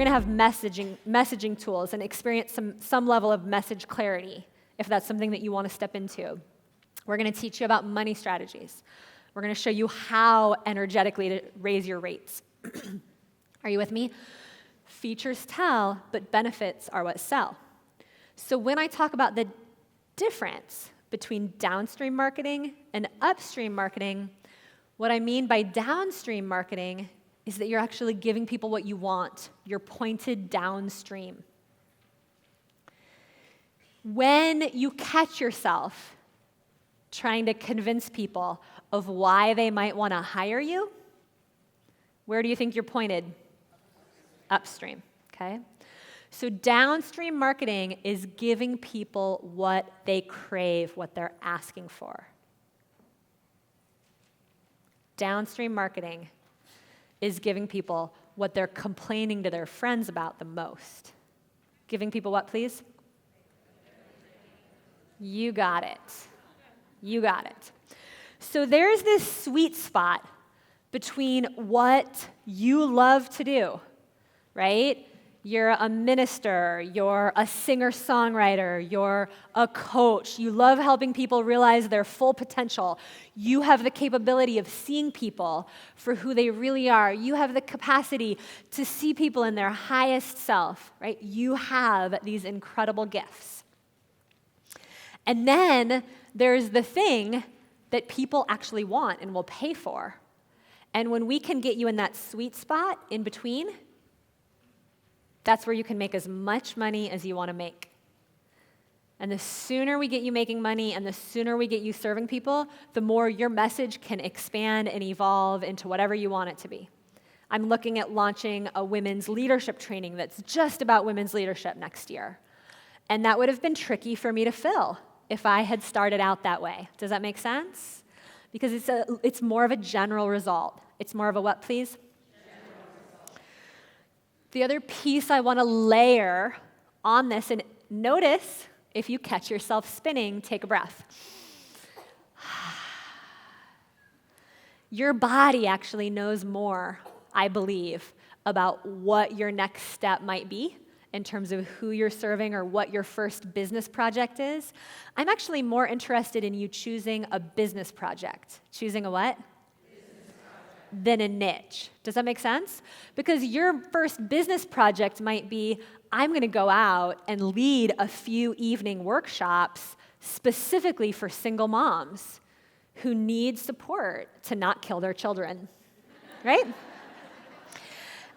going to have messaging tools and experience some level of message clarity, if that's something that you want to step into. We're going to teach you about money strategies. We're going to show you how energetically to raise your rates. Are you with me? Features tell, but benefits are what sell. So when I talk about the difference between downstream marketing and upstream marketing, what I mean by downstream marketing is that you're actually giving people what you want. You're pointed downstream. When you catch yourself trying to convince people of why they might want to hire you, where do you think you're pointed? Upstream, okay? So downstream marketing is giving people what they crave, what they're asking for. Downstream marketing is giving people what they're complaining to their friends about the most. Giving people what, please? You got it. You got it. So there's this sweet spot between what you love to do, right? You're a minister, you're a singer-songwriter, you're a coach, you love helping people realize their full potential. You have the capability of seeing people for who they really are. You have the capacity to see people in their highest self, right? You have these incredible gifts. And then there's the thing that people actually want and will pay for. And when we can get you in that sweet spot in between, that's where you can make as much money as you want to make. And the sooner we get you making money and the sooner we get you serving people, the more your message can expand and evolve into whatever you want it to be. I'm looking at launching a women's leadership training that's just about women's leadership next year. And that would have been tricky for me to fill if I had started out that way. Does that make sense? Because it's more of a general result. It's more of a what, please? The other piece I want to layer on this, and notice if you catch yourself spinning, take a breath. Your body actually knows more, I believe, about what your next step might be in terms of who you're serving or what your first business project is. I'm actually more interested in you choosing a business project. Choosing a what? Than a niche. Does that make sense? Because your first business project might be, I'm going to go out and lead a few evening workshops specifically for single moms who need support to not kill their children, right?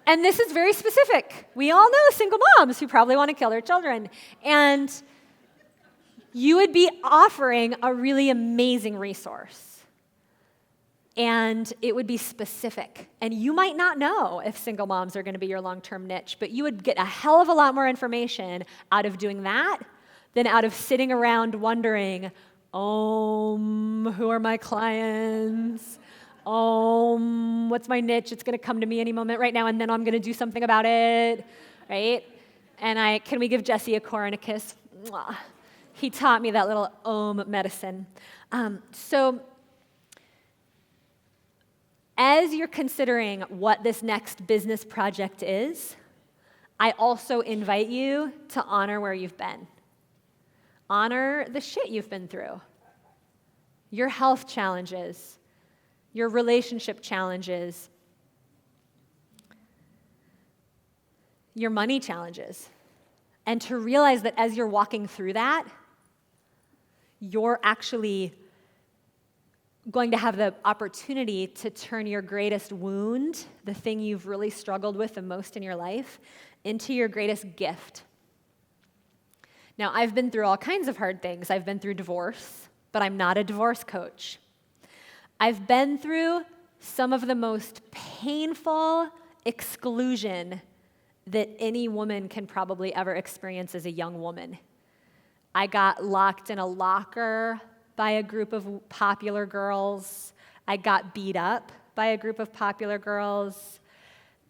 And this is very specific. We all know single moms who probably want to kill their children. And you would be offering a really amazing resource. And it would be specific. And you might not know if single moms are going to be your long-term niche, but you would get a hell of a lot more information out of doing that than out of sitting around wondering, who are my clients? What's my niche? It's going to come to me any moment right now, and then I'm going to do something about it, right? And can we give Jesse a core and a kiss? Mwah. He taught me that little medicine. So as you're considering what this next business project is, I also invite you to honor where you've been. Honor the shit you've been through. Your health challenges, your relationship challenges, your money challenges. And to realize that as you're walking through that, you're actually going to have the opportunity to turn your greatest wound, the thing you've really struggled with the most in your life, into your greatest gift. Now, I've been through all kinds of hard things. I've been through divorce, but I'm not a divorce coach. I've been through some of the most painful exclusion that any woman can probably ever experience as a young woman. I got locked in a locker by a group of popular girls. I got beat up by a group of popular girls.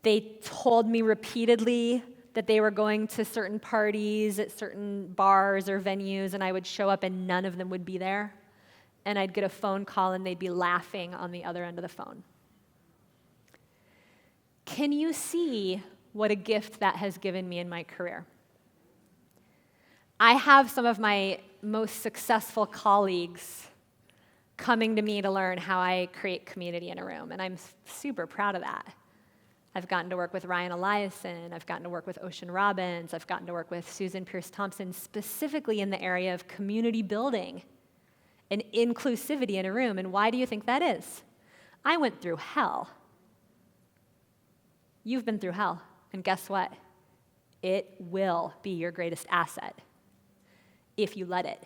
They told me repeatedly that they were going to certain parties at certain bars or venues, and I would show up and none of them would be there. And I'd get a phone call and they'd be laughing on the other end of the phone. Can you see what a gift that has given me in my career. I have some of my most successful colleagues coming to me to learn how I create community in a room, and I'm super proud of that. I've gotten to work with Ryan Eliason, I've gotten to work with Ocean Robbins, I've gotten to work with Susan Pierce Thompson, specifically in the area of community building and inclusivity in a room. And why do you think that is? I went through hell. You've been through hell, and guess what? It will be your greatest asset if you let it.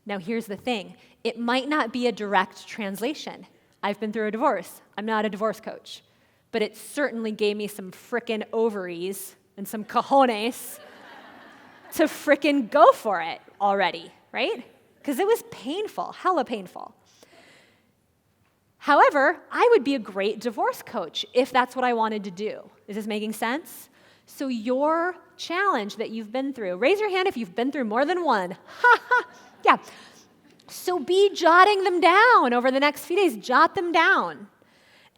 Now, here's the thing. It might not be a direct translation. I've been through a divorce. I'm not a divorce coach. But it certainly gave me some frickin' ovaries and some cojones to frickin' go for it already, right? Because it was painful, hella painful. However, I would be a great divorce coach if that's what I wanted to do. Is this making sense? So your challenge that you've been through, raise your hand if you've been through more than one. Yeah. So be jotting them down over the next few days. Jot them down.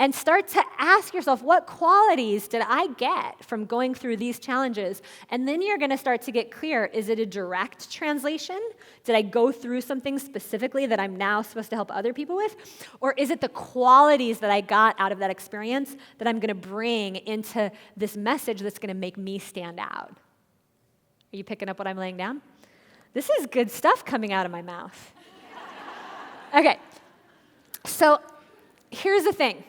And start to ask yourself, what qualities did I get from going through these challenges? And then you're going to start to get clear. Is it a direct translation? Did I go through something specifically that I'm now supposed to help other people with? Or is it the qualities that I got out of that experience that I'm going to bring into this message that's going to make me stand out? Are you picking up what I'm laying down? This is good stuff coming out of my mouth. Okay, so here's the thing.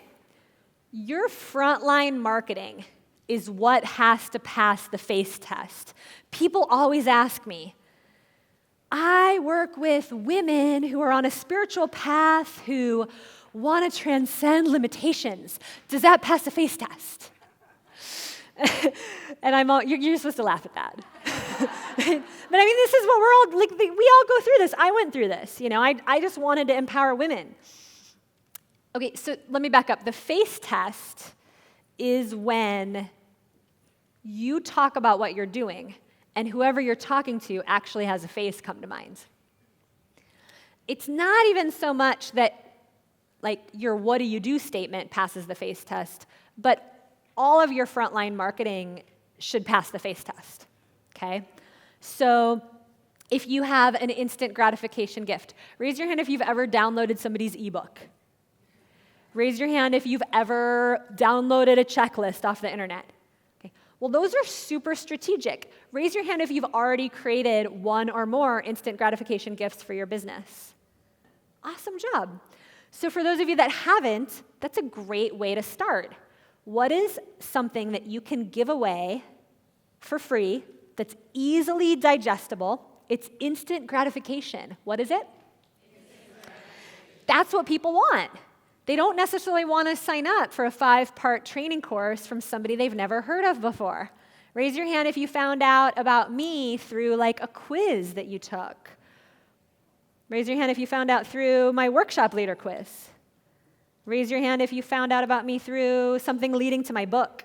Your frontline marketing is what has to pass the face test. People always ask me, I work with women who are on a spiritual path who want to transcend limitations. Does that pass the face test? And you're supposed to laugh at that. But I mean, this is what we're all, like, we all go through this. I went through this. I just wanted to empower women. Okay, so let me back up. The face test is when you talk about what you're doing, and whoever you're talking to actually has a face come to mind. It's not even so much that, like, your what do you do statement passes the face test, but all of your frontline marketing should pass the face test, okay? So if you have an instant gratification gift, raise your hand if you've ever downloaded somebody's ebook. Raise your hand if you've ever downloaded a checklist off the internet. Okay. Well, those are super strategic. Raise your hand if you've already created one or more instant gratification gifts for your business. Awesome job. So for those of you that haven't, that's a great way to start. What is something that you can give away for free that's easily digestible? It's instant gratification. What is it? That's what people want. They don't necessarily want to sign up for a 5-part training course from somebody they've never heard of before. Raise your hand if you found out about me through like a quiz that you took. Raise your hand if you found out through my workshop leader quiz. Raise your hand if you found out about me through something leading to my book.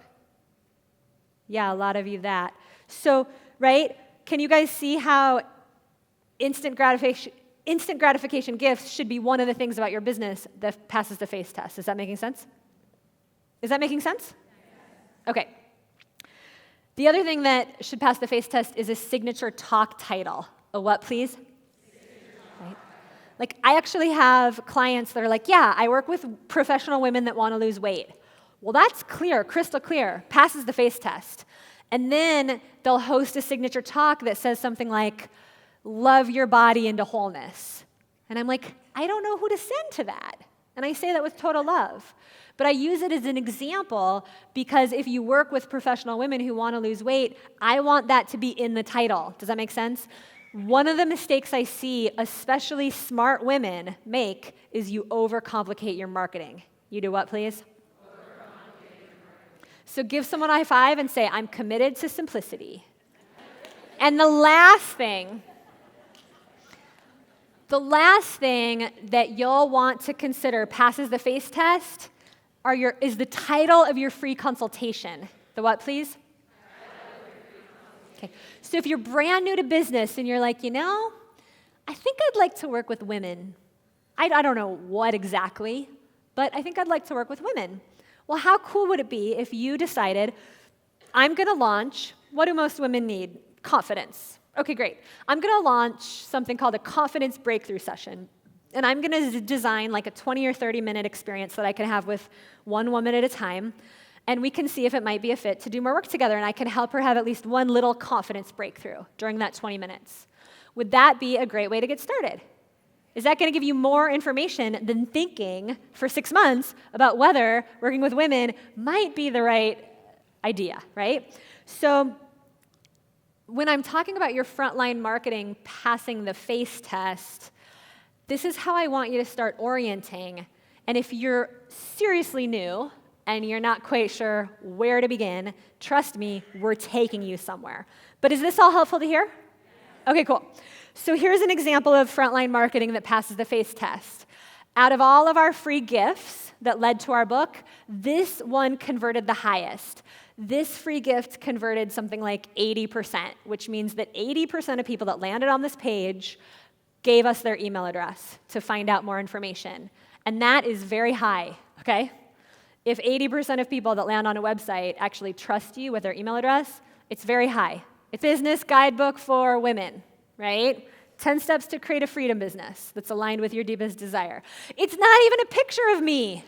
Yeah, a lot of you that. So, right, can you guys see how instant gratification gifts should be one of the things about your business that passes the face test? Is that making sense? Is that making sense? Okay. The other thing that should pass the face test is a signature talk title. A what, please? Right. Like, I actually have clients that are like, yeah, I work with professional women that want to lose weight. Well, that's clear, crystal clear, passes the face test. And then they'll host a signature talk that says something like, love your body into wholeness. And I'm like, I don't know who to send to that. And I say that with total love. But I use it as an example because if you work with professional women who want to lose weight, I want that to be in the title. Does that make sense? One of the mistakes I see, especially smart women make, is you overcomplicate your marketing. You do what, please? So give someone a high five and say, I'm committed to simplicity. And the last thing that you'll want to consider passes the face test is the title of your free consultation. The what, please? Okay. So if you're brand new to business and you're like, I think I'd like to work with women. I don't know what exactly, but I think I'd like to work with women. Well, how cool would it be if you decided, I'm going to launch, what do most women need? Confidence. Okay, great. I'm going to launch something called a confidence breakthrough session. And I'm going to design like a 20 or 30-minute experience that I can have with one woman at a time. And we can see if it might be a fit to do more work together. And I can help her have at least one little confidence breakthrough during that 20 minutes. Would that be a great way to get started? Is that going to give you more information than thinking for 6 months about whether working with women might be the right idea, right? So when I'm talking about your frontline marketing passing the face test, this is how I want you to start orienting. And if you're seriously new and you're not quite sure where to begin, trust me, we're taking you somewhere. But is this all helpful to hear? Okay, cool. So here's an example of frontline marketing that passes the face test. Out of all of our free gifts that led to our book, this one converted the highest. This free gift converted something like 80%, which means that 80% of people that landed on this page gave us their email address to find out more information. And that is very high, okay? If 80% of people that land on a website actually trust you with their email address, it's very high. It's business guidebook for women, right? 10 steps to create a freedom business that's aligned with your deepest desire. It's not even a picture of me.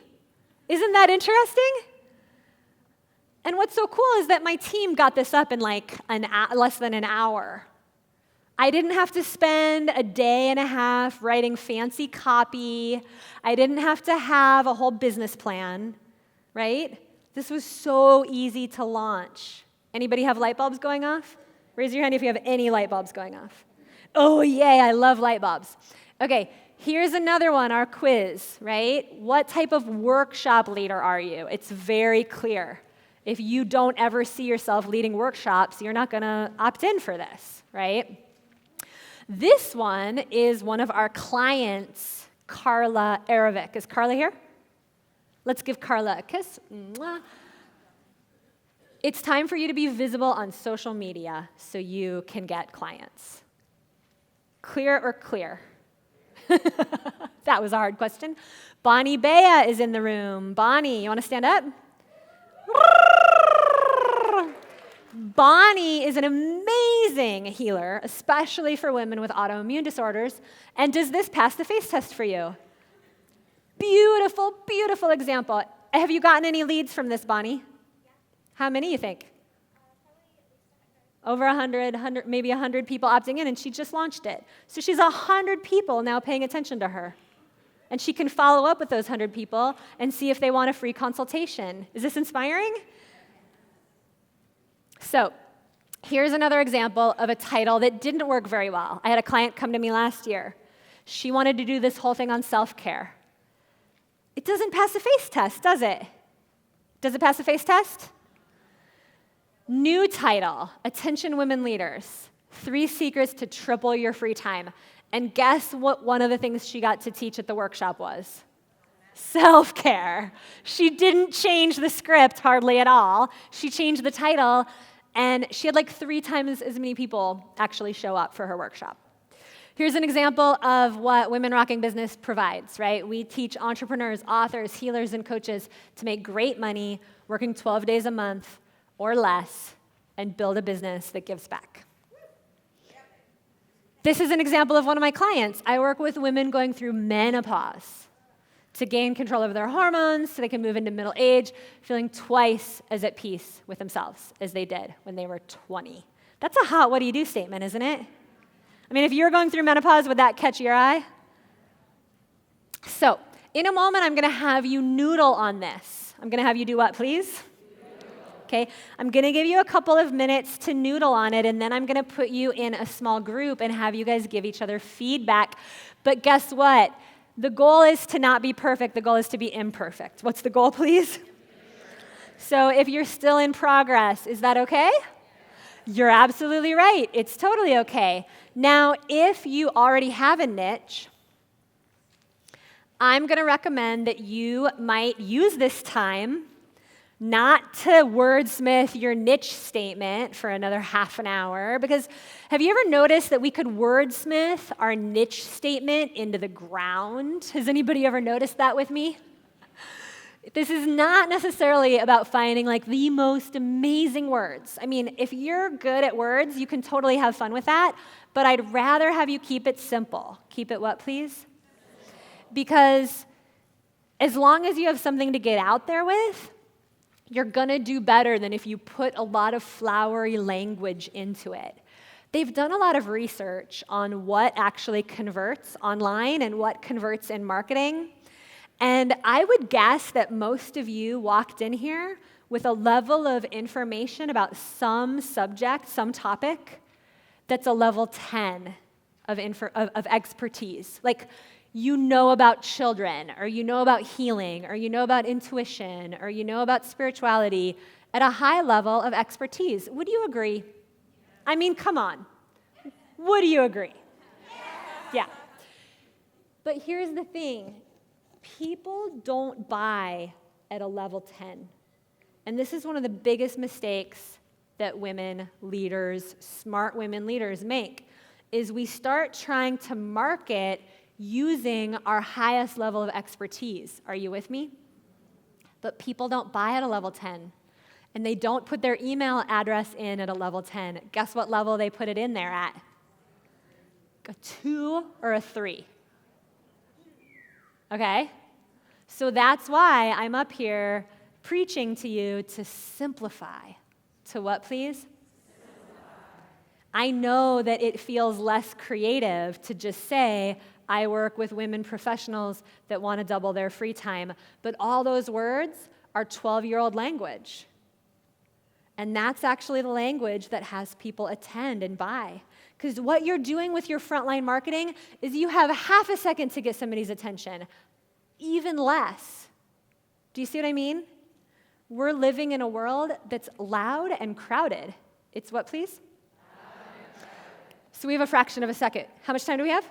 Isn't that interesting? And what's so cool is that my team got this up in like less than an hour. I didn't have to spend a day and a half writing fancy copy. I didn't have to have a whole business plan, right? This was so easy to launch. Anybody have light bulbs going off? Raise your hand if you have any light bulbs going off. Oh, yay, I love light bulbs. Okay, here's another one, our quiz, right? What type of workshop leader are you? It's very clear. If you don't ever see yourself leading workshops, you're not going to opt in for this, right? This one is one of our clients, Carla Arovic. Is Carla here? Let's give Carla a kiss. Mwah. It's time for you to be visible on social media so you can get clients. Clear or clear? That was a hard question. Bonnie Bea is in the room. Bonnie, you want to stand up? Bonnie is an amazing healer, especially for women with autoimmune disorders. And does this pass the face test for you? Beautiful, beautiful example. Have you gotten any leads from this, Bonnie? How many you think? Over 100, maybe 100 people opting in, and she just launched it. So she's 100 people now paying attention to her. And she can follow up with those 100 people and see if they want a free consultation. Is this inspiring? So here's another example of a title that didn't work very well. I had a client come to me last year. She wanted to do this whole thing on self-care. It doesn't pass the face test, does it? Does it pass the face test? New title, Attention Women Leaders, 3 Secrets to Triple Your Free Time. And guess what one of the things she got to teach at the workshop was? Self-care. She didn't change the script hardly at all. She changed the title, and she had like 3 times as many people actually show up for her workshop. Here's an example of what Women Rocking Business provides, right? We teach entrepreneurs, authors, healers, and coaches to make great money working 12 days a month or less and build a business that gives back. This is an example of one of my clients. I work with women going through menopause to gain control over their hormones so they can move into middle age, feeling twice as at peace with themselves as they did when they were 20. That's a hot what do you do statement, isn't it? I mean, if you're going through menopause, would that catch your eye? So, in a moment, I'm going to have you noodle on this. I'm going to have you do what, please? Okay, I'm going to give you a couple of minutes to noodle on it, and then I'm going to put you in a small group and have you guys give each other feedback. But guess what? The goal is to not be perfect. The goal is to be imperfect. What's the goal, please? So if you're still in progress, is that okay? You're absolutely right. It's totally okay. Now, if you already have a niche, I'm going to recommend that you might use this time not to wordsmith your niche statement for another half an hour, because have you ever noticed that we could wordsmith our niche statement into the ground? Has anybody ever noticed that with me? This is not necessarily about finding like the most amazing words. I mean, if you're good at words, you can totally have fun with that, but I'd rather have you keep it simple. Keep it what, please? Because as long as you have something to get out there with, you're gonna do better than if you put a lot of flowery language into it. They've done a lot of research on what actually converts online and what converts in marketing. And I would guess that most of you walked in here with a level of information about some subject, some topic, that's a level 10 of expertise. Like, you know about children, or you know about healing, or you know about intuition, or you know about spirituality at a high level of expertise. Would you agree? I mean, come on. Would you agree? Yeah. But here's the thing. People don't buy at a level 10. And this is one of the biggest mistakes that women leaders, smart women leaders make, is we start trying to market using our highest level of expertise. Are you with me? But people don't buy at a level 10. And they don't put their email address in at a level 10. Guess what level they put it in there at? A 2 or a 3. Okay? So that's why I'm up here preaching to you to simplify. To what, please? I know that it feels less creative to just say, I work with women professionals that want to double their free time, but all those words are 12-year-old language. And that's actually the language that has people attend and buy. Because what you're doing with your frontline marketing is you have half a second to get somebody's attention, even less. Do you see what I mean? We're living in a world that's loud and crowded. It's what, please? So we have a fraction of a second. How much time do we have?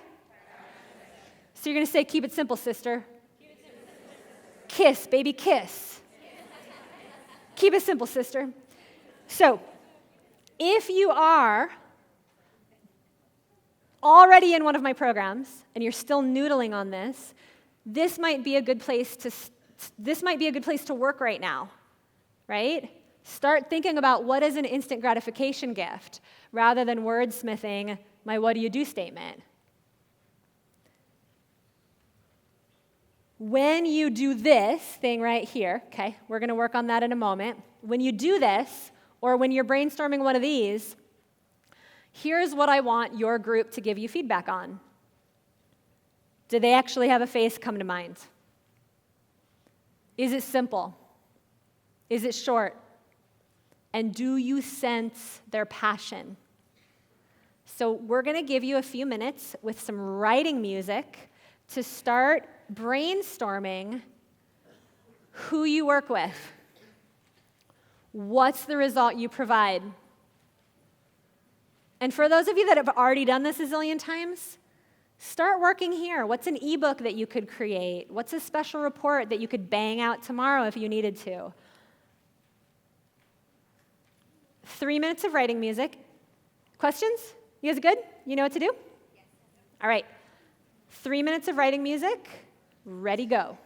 So you're going to say, keep it simple, sister. Kiss, baby, kiss. Keep it simple, sister. So if you are already in one of my programs and you're still noodling on this, this might be a good place to work right now, right? Start thinking about what is an instant gratification gift rather than wordsmithing my what do you do statement. When you do this thing right here, okay, we're going to work on that in a moment. When you do this, or when you're brainstorming one of these, here's what I want your group to give you feedback on. Do they actually have a face come to mind? Is it simple? Is it short? And do you sense their passion? So we're going to give you a few minutes with some writing music to start brainstorming who you work with. What's the result you provide? And for those of you that have already done this a zillion times, start working here. What's an ebook that you could create? What's a special report that you could bang out tomorrow if you needed to? 3 minutes of writing music. Questions? You guys good? You know what to do? Yes. All right. 3 minutes of writing music. Ready, go.